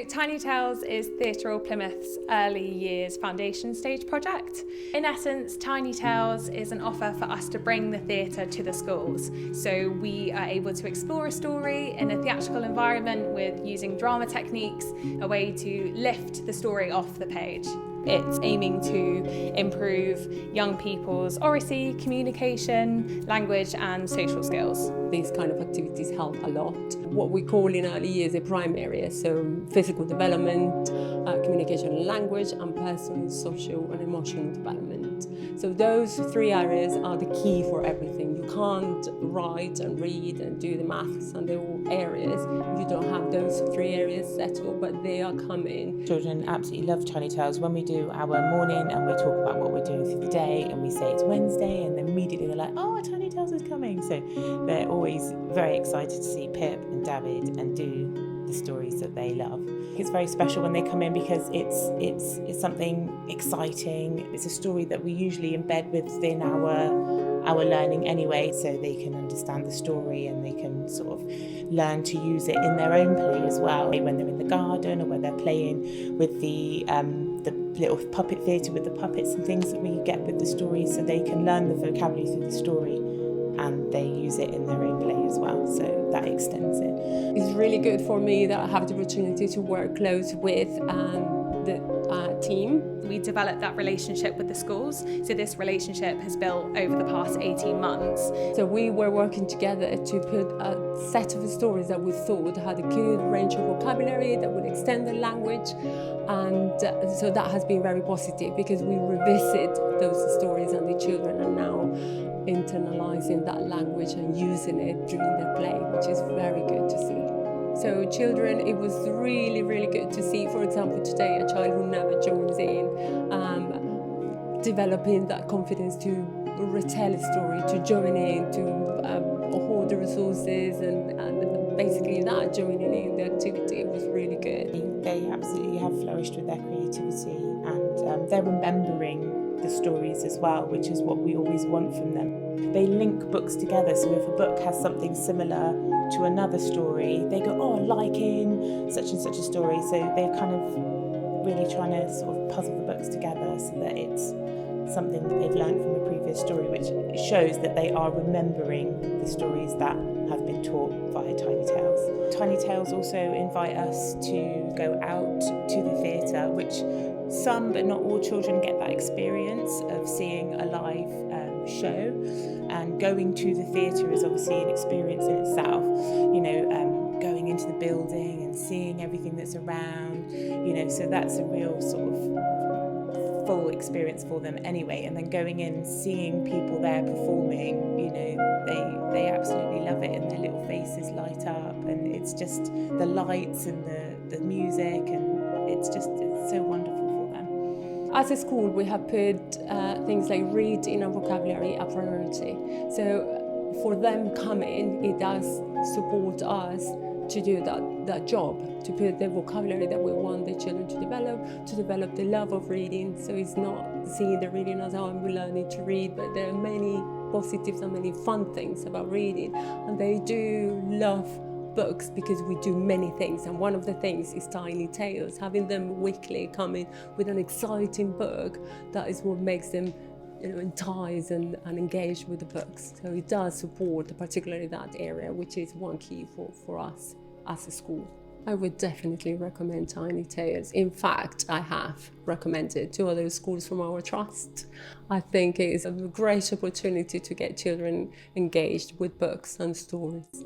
Tiny Tales is Theatre Royal Plymouth's early years foundation stage project. In essence, Tiny Tales is an offer for us to bring the theatre to the schools. So we are able to explore a story in a theatrical environment with using drama techniques, a way to lift the story off the page. It's aiming to improve young people's oracy, communication, language and social skills. These kind of activities help a lot. What we call in early years a prime area, so physical development, communication and language, and personal, social and emotional development. So those three areas are the key for everything. You can't write and read and do the maths and the all areas if you don't have those three areas settled, but they are coming. Children absolutely love Tiny Tales. When we do our morning and we talk about what we're doing through the day and we say it's Wednesday, and then immediately they're like, oh, Tiny Tales is coming. So they're always very excited to see Pip and David and do the stories that they love. It's very special when they come in because it's something exciting. It's a story that we usually embed within our learning anyway, so they can understand the story and they can sort of learn to use it in their own play as well. When they're in the garden or when they're playing with the little puppet theatre with the puppets and things that we get with the story, so they can learn the vocabulary through the story and they use it in their own play as well, so that extends it. It's really good for me that I have the opportunity to work close with the team. We developed that relationship with the schools, so this relationship has built over the past 18 months. So we were working together to put a set of stories that we thought had a good range of vocabulary that would extend the language, and so that has been very positive because we revisit those stories and the children are now internalizing that language and using it during their play, which is very good to see. So children, it was really, really good to see, for example, today a child who never joins in, developing that confidence to retell a story, to join in, to hold the resources and basically that, joining in the activity was really good. They absolutely have flourished with their creativity and they're remembering the stories as well, which is what we always want from them. They link books together, so if a book has something similar to another story, they go, oh, like in such and such a story. So they're kind of really trying to sort of puzzle the books together so that it's something that they've learned from a previous story, which shows that they are remembering the stories that have been taught via Tiny Tales. Tiny Tales also invite us to go out to the theatre, which some but not all children get that experience of seeing a live show, and going to the theatre is obviously an experience in itself, going into the building and seeing everything that's around, so that's a real sort of full experience for them anyway. And then going in, seeing people there performing, they absolutely love it and their little faces light up, and it's just the lights and the music, and it's so wonderful. As a school, we have put things like reading and vocabulary a priority. So for them coming, it does support us to do that job, to put the vocabulary that we want the children to develop the love of reading. So it's not seeing the reading as how I'm learning to read, but there are many positives and many fun things about reading. And they do love books because we do many things, and one of the things is Tiny Tales. Having them weekly coming with an exciting book, that is what makes them enticed and engaged with the books. So it does support particularly that area, which is one key for us as a school. I would definitely recommend Tiny Tales. In fact, I have recommended to other schools from our trust. I think it is a great opportunity to get children engaged with books and stories.